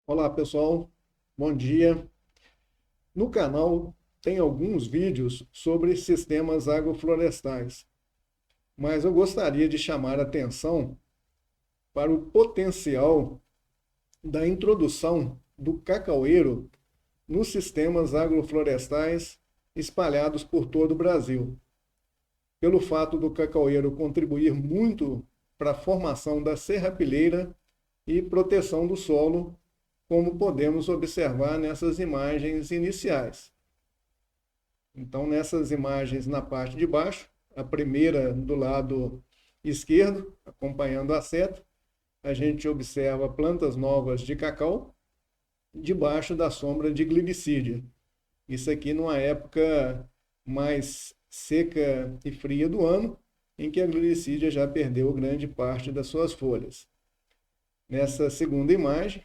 Olá pessoal, bom dia. No canal tem alguns vídeos sobre sistemas agroflorestais, mas eu gostaria de chamar a atenção para o potencial da introdução do cacaueiro nos sistemas agroflorestais espalhados por todo o Brasil. Pelo fato do cacaueiro contribuir muito para a formação da serrapilheira e proteção do solo, como podemos observar nessas imagens iniciais. Então, nessas imagens na parte de baixo, a primeira do lado esquerdo, acompanhando a seta, a gente observa plantas novas de cacau debaixo da sombra de glicídia. Isso aqui numa época mais seca e fria do ano, em que a glicídia já perdeu grande parte das suas folhas. Nessa segunda imagem,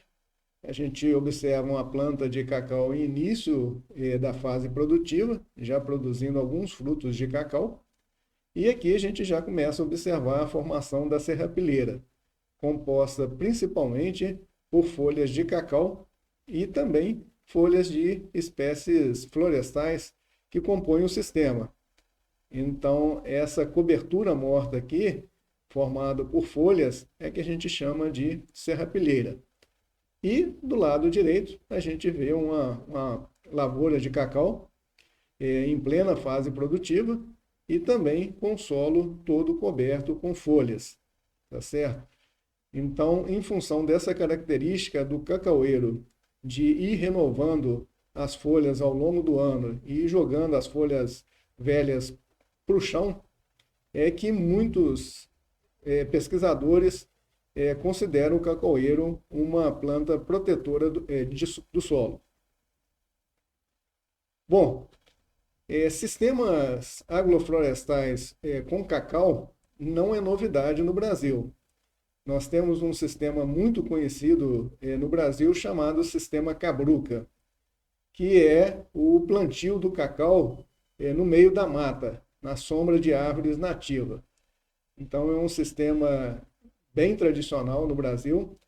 a gente observa uma planta de cacau em início da fase produtiva, já produzindo alguns frutos de cacau. E aqui a gente já começa a observar a formação da serrapilheira, composta principalmente por folhas de cacau e também folhas de espécies florestais que compõem o sistema. Então, essa cobertura morta aqui, formada por folhas, é que a gente chama de serrapilheira. E do lado direito, a gente vê uma lavoura de cacau em plena fase produtiva e também com o solo todo coberto com folhas, tá certo? Então, em função dessa característica do cacaueiro de ir renovando as folhas ao longo do ano e ir jogando as folhas velhas para o chão, é que muitos pesquisadores consideram o cacaueiro uma planta protetora do solo. Bom, sistemas agroflorestais com cacau não é novidade no Brasil. Nós temos um sistema muito conhecido no Brasil chamado Sistema Cabruca, que é o plantio do cacau no meio da mata, na sombra de árvores nativas. Então, é um sistema bem tradicional no Brasil,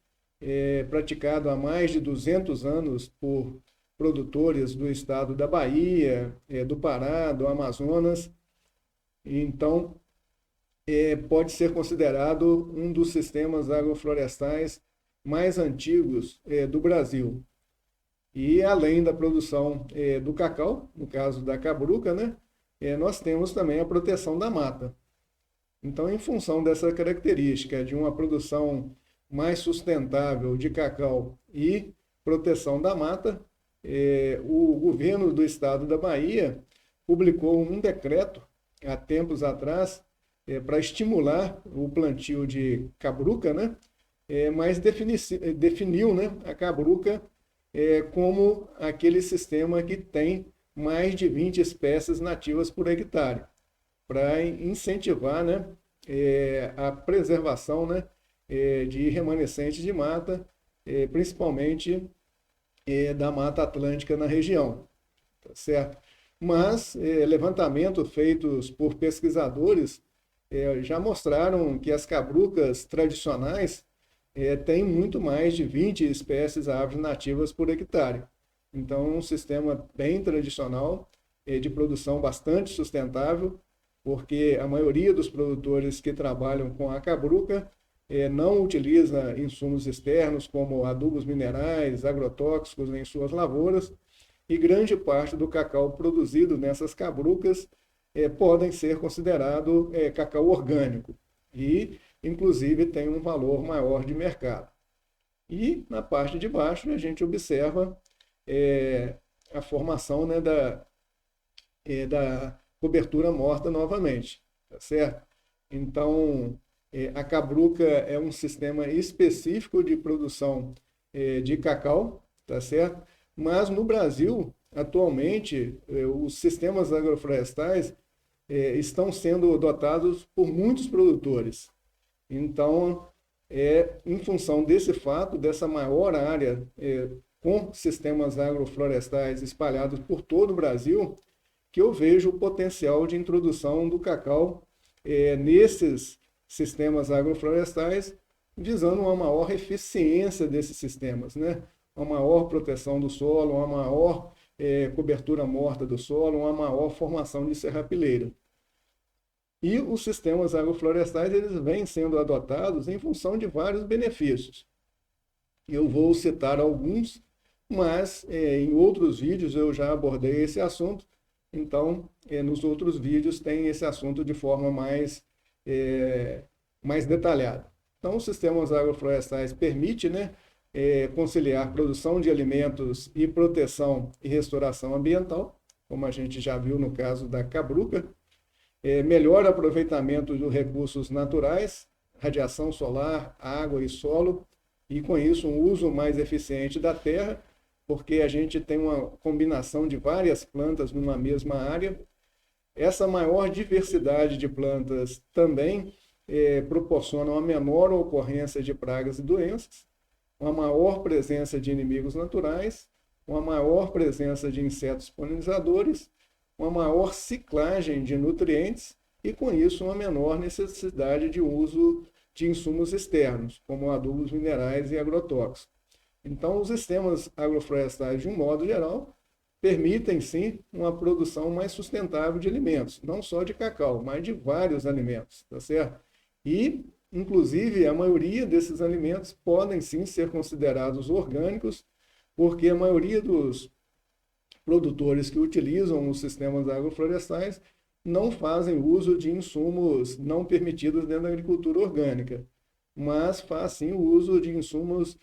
praticado há mais de 200 anos por produtores do estado da Bahia, do Pará, do Amazonas. Então, pode ser considerado um dos sistemas agroflorestais mais antigos do Brasil. E além da produção do cacau, no caso da cabruca, né, nós temos também a proteção da mata. Então, em função dessa característica de uma produção mais sustentável de cacau e proteção da mata, o governo do estado da Bahia publicou um decreto há tempos atrás para estimular o plantio de cabruca, né? Mas definiu, né, a cabruca como aquele sistema que tem mais de 20 espécies nativas por hectare, para incentivar, né, a preservação, né, de remanescentes de mata, principalmente da Mata Atlântica na região, tá certo? Mas levantamentos feitos por pesquisadores já mostraram que as cabrucas tradicionais têm muito mais de 20 espécies de árvores nativas por hectare. Então, é um sistema bem tradicional, de produção bastante sustentável, porque a maioria dos produtores que trabalham com a cabruca não utiliza insumos externos como adubos minerais, agrotóxicos em suas lavouras, e grande parte do cacau produzido nessas cabrucas podem ser considerado cacau orgânico e, inclusive, tem um valor maior de mercado. E na parte de baixo a gente observa a formação, né, da cobertura morta novamente, tá certo? Então, a cabruca é um sistema específico de produção de cacau, tá certo? Mas no Brasil, atualmente, os sistemas agroflorestais estão sendo adotados por muitos produtores. Então, em função desse fato, dessa maior área com sistemas agroflorestais espalhados por todo o Brasil, que eu vejo o potencial de introdução do cacau nesses sistemas agroflorestais, visando uma maior eficiência desses sistemas, né? uma maior proteção do solo, uma maior cobertura morta do solo, uma maior formação de serrapilheira. E os sistemas agroflorestais eles vêm sendo adotados em função de vários benefícios. Eu vou citar alguns, mas em outros vídeos eu já abordei esse assunto, então nos outros vídeos tem esse assunto de forma mais detalhada. Então, os sistemas agroflorestais permitem, né, conciliar produção de alimentos e proteção e restauração ambiental, como a gente já viu no caso da cabruca, melhor aproveitamento dos recursos naturais, radiação solar, água e solo, e com isso um uso mais eficiente da terra, porque a gente tem uma combinação de várias plantas numa mesma área. Essa maior diversidade de plantas também proporciona uma menor ocorrência de pragas e doenças, uma maior presença de inimigos naturais, uma maior presença de insetos polinizadores, uma maior ciclagem de nutrientes e, com isso, uma menor necessidade de uso de insumos externos, como adubos minerais e agrotóxicos. Então, os sistemas agroflorestais, de um modo geral, permitem, sim, uma produção mais sustentável de alimentos, não só de cacau, mas de vários alimentos, tá certo? E, inclusive, a maioria desses alimentos podem, sim, ser considerados orgânicos, porque a maioria dos produtores que utilizam os sistemas agroflorestais não fazem uso de insumos não permitidos dentro da agricultura orgânica, mas faz sim o uso de insumos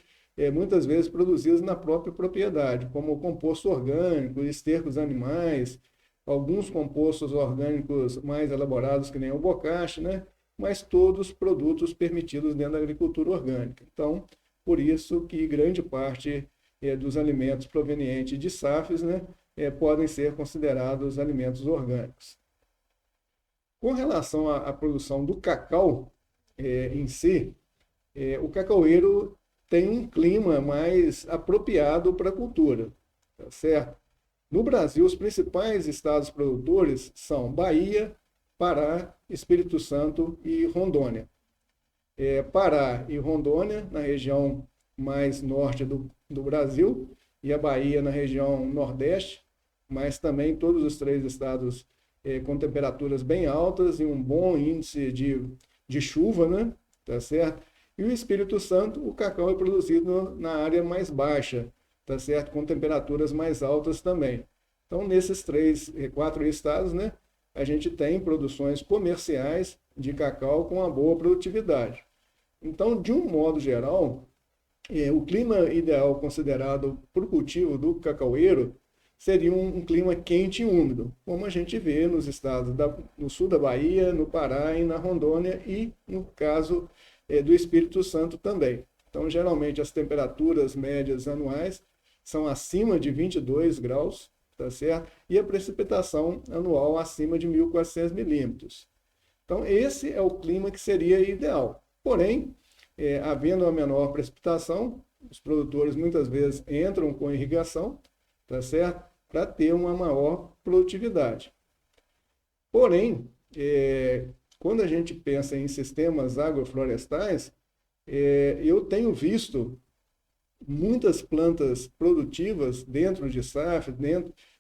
muitas vezes produzidos na própria propriedade, como o composto orgânico, estercos animais, alguns compostos orgânicos mais elaborados, que nem o bocashi, né? Mas todos produtos permitidos dentro da agricultura orgânica. Então, por isso que grande parte dos alimentos provenientes de SAFs, né, podem ser considerados alimentos orgânicos. Com relação à produção do cacau em si, o cacaueiro tem um clima mais apropriado para a cultura, tá certo? No Brasil, os principais estados produtores são Bahia, Pará, Espírito Santo e Rondônia. Pará e Rondônia, na região mais norte do Brasil, e a Bahia na região nordeste, mas também todos os três estados com temperaturas bem altas e um bom índice de chuva, né? Tá certo? E o Espírito Santo, o cacau é produzido na área mais baixa, tá certo? Com temperaturas mais altas também. Então, nesses quatro estados, né, a gente tem produções comerciais de cacau com uma boa produtividade. Então, de um modo geral, o clima ideal considerado para o cultivo do cacaueiro seria um clima quente e úmido, como a gente vê nos estados no sul da Bahia, no Pará e na Rondônia e, no caso do Espírito Santo também. Então, geralmente, as temperaturas médias anuais são acima de 22 graus, tá certo? E a precipitação anual acima de 1.400 milímetros. Então, esse é o clima que seria ideal. Porém, havendo uma menor precipitação, os produtores muitas vezes entram com irrigação, tá certo? Para ter uma maior produtividade. Porém, quando a gente pensa em sistemas agroflorestais, eu tenho visto muitas plantas produtivas dentro de SAF,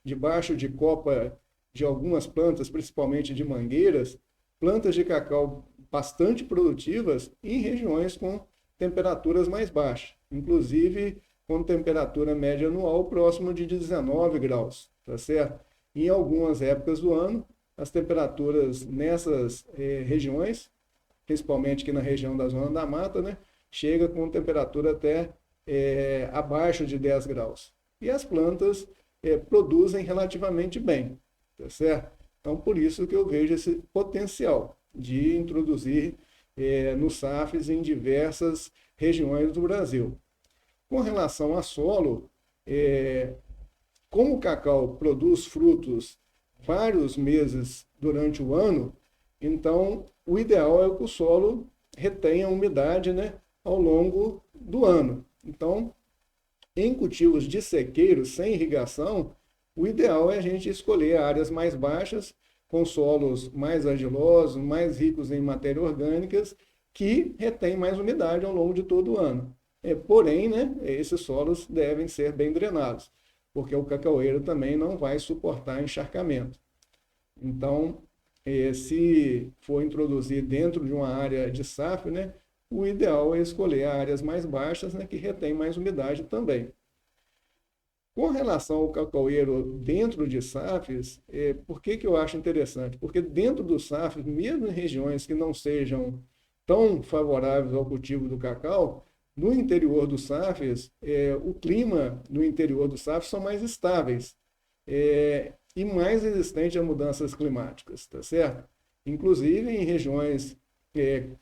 debaixo de copa de algumas plantas, principalmente de mangueiras, plantas de cacau bastante produtivas em regiões com temperaturas mais baixas, inclusive com temperatura média anual próximo de 19 graus, tá certo? Em algumas épocas do ano, as temperaturas nessas regiões, principalmente aqui na região da Zona da Mata, né, chega com temperatura até abaixo de 10 graus. E as plantas produzem relativamente bem, tá certo? Então, por isso que eu vejo esse potencial de introduzir no SAFs em diversas regiões do Brasil. Com relação a solo, como o cacau produz frutos vários meses durante o ano, então o ideal é que o solo retenha umidade, né, ao longo do ano. Então, em cultivos de sequeiro, sem irrigação, o ideal é a gente escolher áreas mais baixas, com solos mais argilosos, mais ricos em matérias orgânicas, que retém mais umidade ao longo de todo o ano. Porém, né, esses solos devem ser bem drenados, porque o cacaueiro também não vai suportar encharcamento. Então, se for introduzir dentro de uma área de SAF, né, o ideal é escolher áreas mais baixas, né, que retém mais umidade também. Com relação ao cacaueiro dentro de SAFs, por que eu acho interessante? Porque dentro dos SAFs, mesmo em regiões que não sejam tão favoráveis ao cultivo do cacau, no interior dos SAFs, o clima no interior dos SAFs são mais estáveis e mais resistentes a mudanças climáticas, tá certo? Inclusive em regiões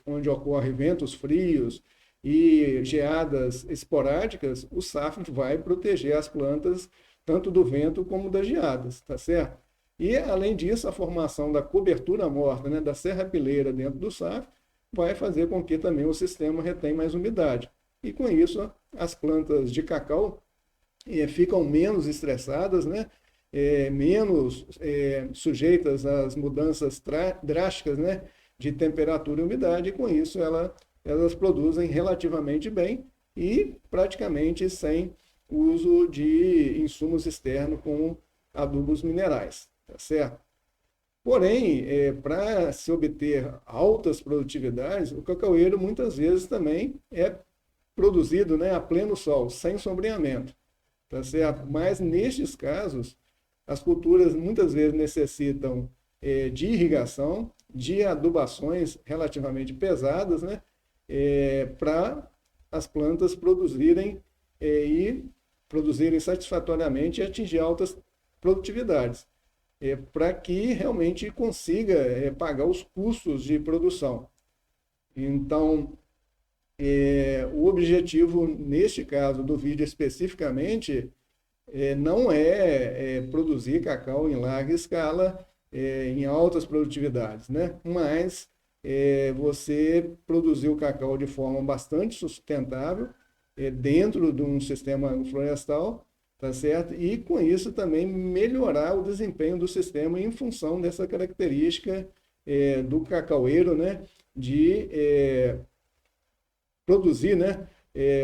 onde ocorrem ventos frios e geadas esporádicas, o SAF vai proteger as plantas tanto do vento como das geadas, tá certo? E, além disso, a formação da cobertura morta, né, da serrapilheira dentro do SAF, vai fazer com que também o sistema retenha mais umidade. E, com isso, as plantas de cacau ficam menos estressadas, né, menos sujeitas às mudanças drásticas, né, de temperatura e umidade, e, com isso, elas produzem relativamente bem e praticamente sem uso de insumos externos como adubos minerais, tá certo? Porém, para se obter altas produtividades, o cacaueiro muitas vezes também é produzido, né, a pleno sol, sem sombreamento, tá certo? Mas nestes casos, as culturas muitas vezes necessitam de irrigação, de adubações relativamente pesadas, né, para as plantas produzirem satisfatoriamente e atingir altas produtividades, para que realmente consiga pagar os custos de produção. Então, o objetivo, neste caso do vídeo especificamente, não é produzir cacau em larga escala, em altas produtividades, né? Mas você produzir o cacau de forma bastante sustentável, dentro de um sistema florestal, tá certo? E com isso também melhorar o desempenho do sistema em função dessa característica do cacaueiro, né? De produzir, né?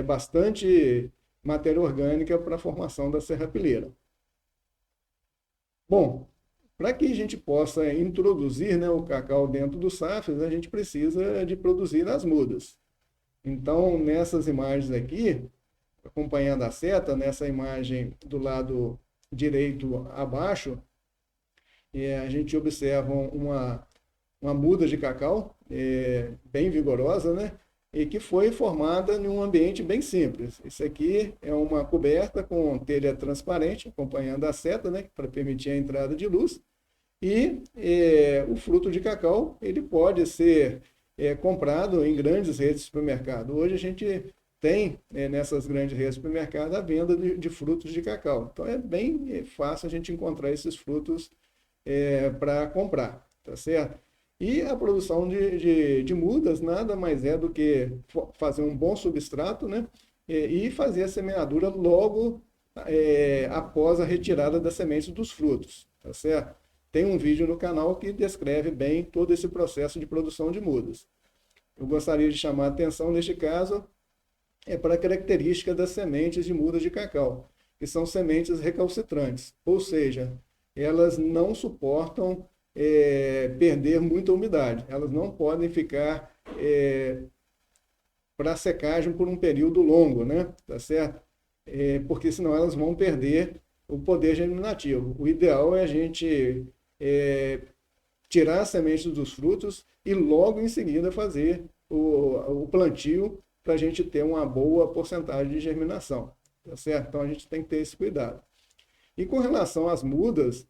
Bastante matéria orgânica para a formação da serrapilheira. Bom, para que a gente possa introduzir, né, o cacau dentro dos SAFs, a gente precisa de produzir as mudas. Então, nessas imagens aqui, acompanhando a seta, nessa imagem do lado direito abaixo, a gente observa uma muda de cacau bem vigorosa, né? E que foi formada em um ambiente bem simples. Isso aqui é uma coberta com telha transparente, acompanhando a seta, né, para permitir a entrada de luz. E o fruto de cacau ele pode ser comprado em grandes redes de supermercado. Hoje a gente tem nessas grandes redes de supermercado a venda de frutos de cacau. Então é bem fácil a gente encontrar esses frutos para comprar, tá certo? E a produção de mudas nada mais é do que fazer um bom substrato, né? E fazer a semeadura logo após a retirada das sementes dos frutos, tá certo? Tem um vídeo no canal que descreve bem todo esse processo de produção de mudas. Eu gostaria de chamar a atenção neste caso para a característica das sementes de mudas de cacau, que são sementes recalcitrantes, ou seja, elas não suportam perder muita umidade. Elas não podem ficar para secagem por um período longo, né? Tá certo? Porque senão elas vão perder o poder germinativo. O ideal é a gente tirar as sementes dos frutos e logo em seguida fazer o plantio para a gente ter uma boa porcentagem de germinação, tá certo? Então a gente tem que ter esse cuidado. E com relação às mudas,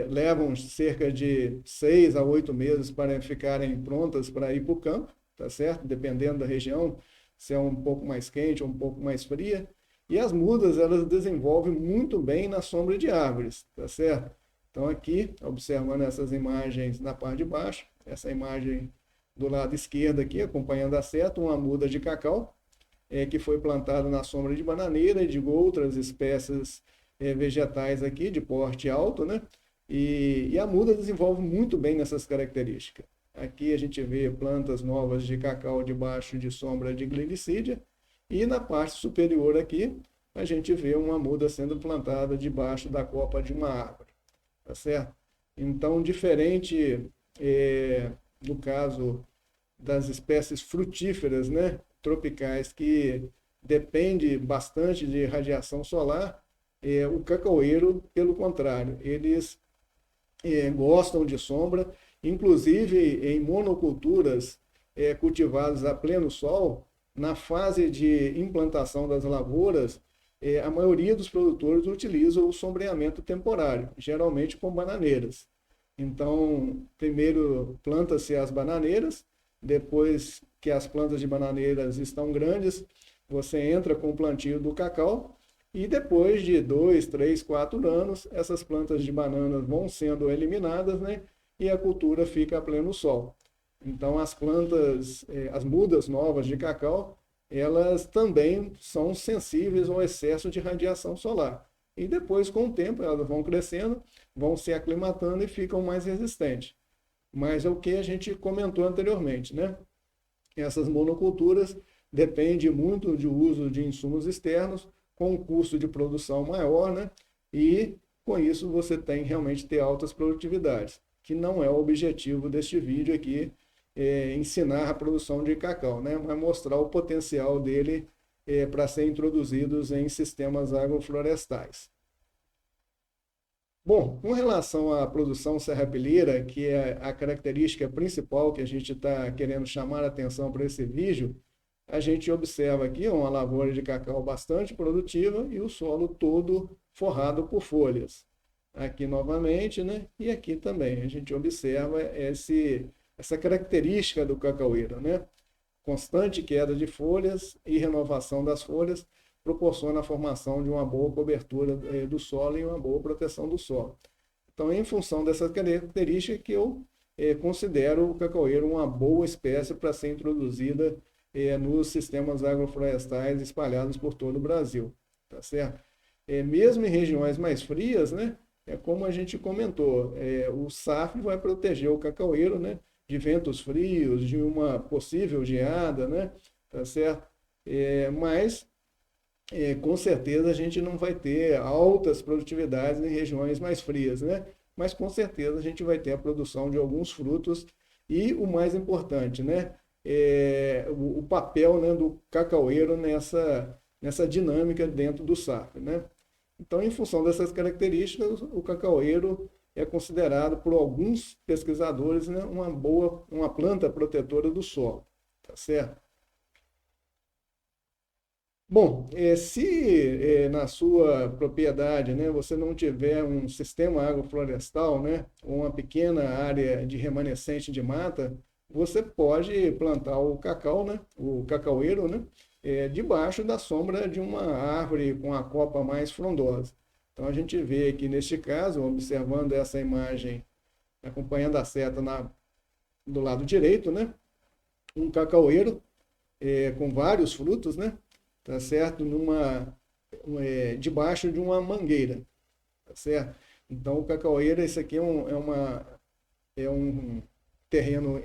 levam cerca de 6 a 8 meses para ficarem prontas para ir para o campo, tá certo? Dependendo da região, se é um pouco mais quente ou um pouco mais fria. E as mudas, elas desenvolvem muito bem na sombra de árvores, tá certo? Então aqui, observando essas imagens na parte de baixo, essa imagem do lado esquerdo aqui, acompanhando a seta, uma muda de cacau, que foi plantada na sombra de bananeira e de outras espécies vegetais aqui, de porte alto, né? E a muda desenvolve muito bem nessas características. Aqui a gente vê plantas novas de cacau debaixo de sombra de glicídia. E na parte superior aqui, a gente vê uma muda sendo plantada debaixo da copa de uma árvore. Tá certo? Então, diferente no caso das espécies frutíferas, né, tropicais, que depende bastante de radiação solar, o cacaueiro, pelo contrário, eles gostam de sombra, inclusive em monoculturas cultivadas a pleno sol, na fase de implantação das lavouras, a maioria dos produtores utiliza o sombreamento temporário, geralmente com bananeiras. Então, primeiro planta-se as bananeiras, depois que as plantas de bananeiras estão grandes, você entra com o plantio do cacau e depois de 2, 3, 4 anos, essas plantas de bananas vão sendo eliminadas, né? E a cultura fica a pleno sol. Então, as plantas, as mudas novas de cacau, elas também são sensíveis ao excesso de radiação solar. E depois, com o tempo, elas vão crescendo, vão se aclimatando e ficam mais resistentes. Mas é o que a gente comentou anteriormente, né? Essas monoculturas dependem muito do uso de insumos externos, com um custo de produção maior, né? E com isso você tem realmente ter altas produtividades, que não é o objetivo deste vídeo aqui, ensinar a produção de cacau, né? Mas mostrar o potencial dele para ser introduzidos em sistemas agroflorestais. Bom, com relação à produção serrapilheira, que é a característica principal que a gente está querendo chamar a atenção para esse vídeo, a gente observa aqui uma lavoura de cacau bastante produtiva e o solo todo forrado por folhas. Aqui novamente, né? E aqui também a gente observa essa característica do cacaueiro, né? Constante queda de folhas e renovação das folhas proporciona a formação de uma boa cobertura do solo e uma boa proteção do solo. Então, em função dessa característica que eu considero o cacaueiro uma boa espécie para ser introduzida nos sistemas agroflorestais espalhados por todo o Brasil, tá certo? Mesmo em regiões mais frias, né, como a gente comentou, o SAF vai proteger o cacaueiro, né, de ventos frios, de uma possível geada, né, tá certo? Mas com certeza a gente não vai ter altas produtividades em regiões mais frias, né? Mas com certeza a gente vai ter a produção de alguns frutos e o mais importante, né? O papel, né, do cacaueiro nessa dinâmica dentro do SAF, né? Então, em função dessas características, o cacaueiro é considerado por alguns pesquisadores, né, uma planta protetora do solo, tá certo? Bom, se na sua propriedade, né, você não tiver um sistema agroflorestal, né, ou uma pequena área de remanescente de mata, você pode plantar o cacau, né, o cacaueiro, né, debaixo da sombra de uma árvore com a copa mais frondosa. Então a gente vê aqui neste caso, observando essa imagem, acompanhando a seta do lado direito, né, um cacaueiro com vários frutos, né? Tá certo? Debaixo de uma mangueira, tá certo? Então, o cacaueiro, esse aqui é um terreno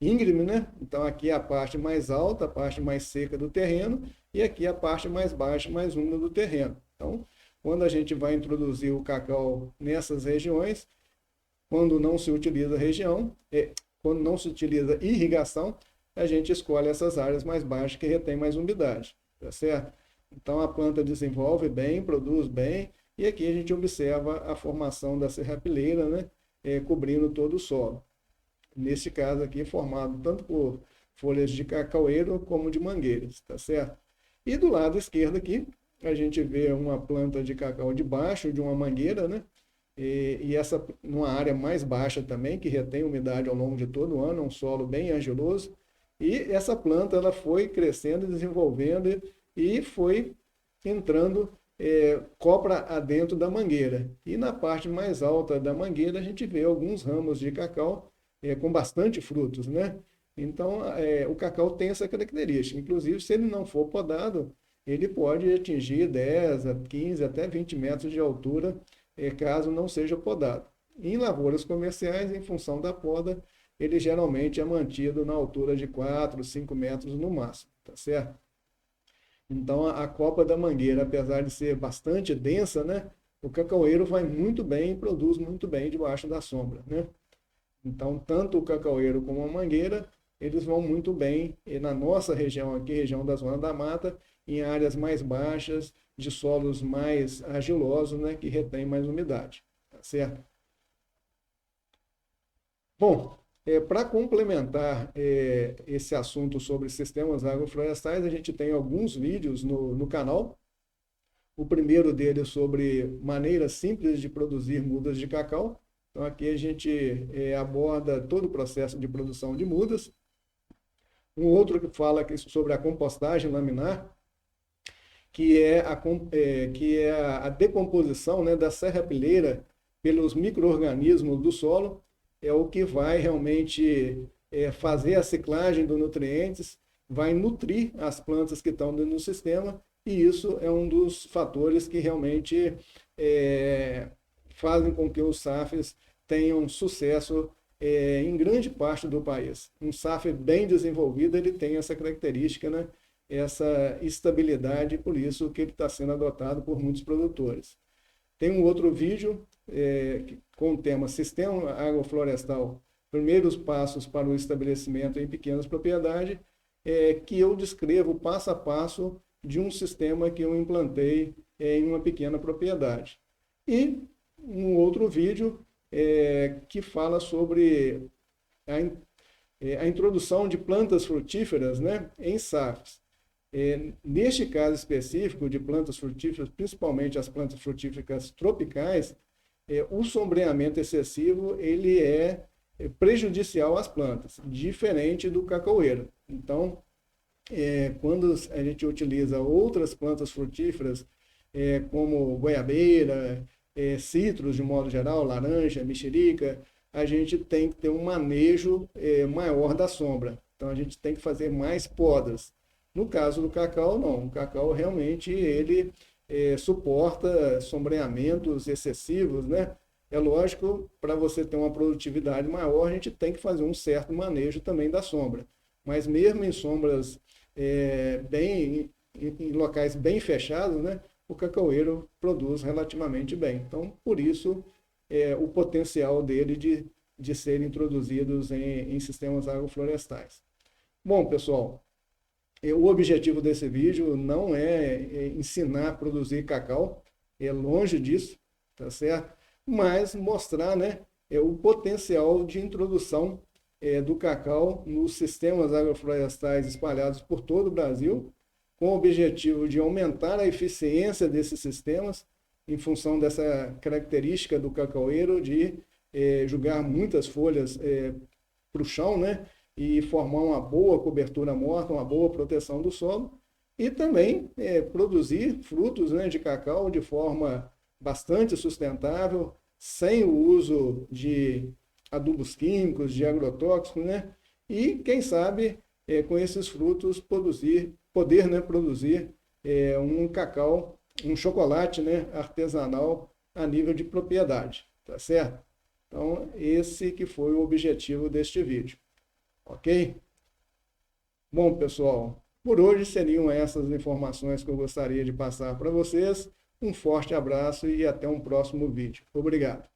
íngreme, né? Então, aqui é a parte mais alta, a parte mais seca do terreno, e aqui a parte mais baixa, mais úmida do terreno. Então, quando a gente vai introduzir o cacau nessas regiões, quando não se utiliza quando não se utiliza irrigação, a gente escolhe essas áreas mais baixas que retém mais umidade, tá certo? Então a planta desenvolve bem, produz bem, e aqui a gente observa a formação da serrapilheira, né, cobrindo todo o solo. Nesse caso aqui, formado tanto por folhas de cacaueiro como de mangueiras, tá certo? E do lado esquerdo aqui, a gente vê uma planta de cacau debaixo de uma mangueira, né? E essa numa área mais baixa também, que retém umidade ao longo de todo o ano, um solo bem argiloso. E essa planta ela foi crescendo, desenvolvendo e foi entrando copra adentro da mangueira. E na parte mais alta da mangueira a gente vê alguns ramos de cacau com bastante frutos, né? Então o cacau tem essa característica. Inclusive, se ele não for podado, ele pode atingir 10, 15, até 20 metros de altura, caso não seja podado. Em lavouras comerciais, em função da poda, ele geralmente é mantido na altura de 4, 5 metros no máximo, tá certo? Então, a copa da mangueira, apesar de ser bastante densa, né, o cacaueiro vai muito bem e produz muito bem debaixo da sombra, né? Então, tanto o cacaueiro como a mangueira, eles vão muito bem e na nossa região aqui, região da Zona da Mata, em áreas mais baixas, de solos mais argilosos, né, que retém mais umidade, tá certo? Bom, para complementar esse assunto sobre sistemas agroflorestais, a gente tem alguns vídeos no canal. O primeiro deles sobre maneiras simples de produzir mudas de cacau. Então aqui a gente aborda todo o processo de produção de mudas. Um outro que fala sobre a compostagem laminar, que é a decomposição, né, da serrapilheira pelos micro-organismos do solo, é o que vai realmente fazer a ciclagem dos nutrientes, vai nutrir as plantas que estão dentro do sistema, e isso é um dos fatores que realmente fazem com que os SAFs tenham sucesso em grande parte do país. Um SAF bem desenvolvido, ele tem essa característica, né? Essa estabilidade, por isso que ele está sendo adotado por muitos produtores. Tem um outro vídeo com o tema Sistema Agroflorestal, primeiros passos para o estabelecimento em pequenas propriedades, que eu descrevo passo a passo de um sistema que eu implantei em uma pequena propriedade. E um outro vídeo que fala sobre a introdução de plantas frutíferas, né, em SAFs. Neste caso específico de plantas frutíferas, principalmente as plantas frutíferas tropicais, o sombreamento excessivo ele é prejudicial às plantas, diferente do cacaueiro. Então, quando a gente utiliza outras plantas frutíferas, como goiabeira, citros de modo geral, laranja, mexerica, a gente tem que ter um manejo maior da sombra. Então, a gente tem que fazer mais podas. No caso do cacau, não. O cacau realmente ele suporta sombreamentos excessivos, né? É lógico, para você ter uma produtividade maior, a gente tem que fazer um certo manejo também da sombra. Mas mesmo em sombras em locais bem fechados, né? O cacaueiro produz relativamente bem. Então, por isso, o potencial dele de serem introduzidos em sistemas agroflorestais. Bom, pessoal, o objetivo desse vídeo não é ensinar a produzir cacau, é longe disso, tá certo? Mas mostrar, né, o potencial de introdução do cacau nos sistemas agroflorestais espalhados por todo o Brasil, com o objetivo de aumentar a eficiência desses sistemas, em função dessa característica do cacaueiro de jogar muitas folhas para o chão, né? E formar uma boa cobertura morta, uma boa proteção do solo, e também produzir frutos, né, de cacau de forma bastante sustentável, sem o uso de adubos químicos, de agrotóxicos, né? E, quem sabe, com esses frutos, poder, né, produzir um cacau, um chocolate, né, artesanal a nível de propriedade, tá certo? Então, esse que foi o objetivo deste vídeo. Ok? Bom, pessoal, por hoje seriam essas informações que eu gostaria de passar para vocês. Um forte abraço e até um próximo vídeo. Obrigado.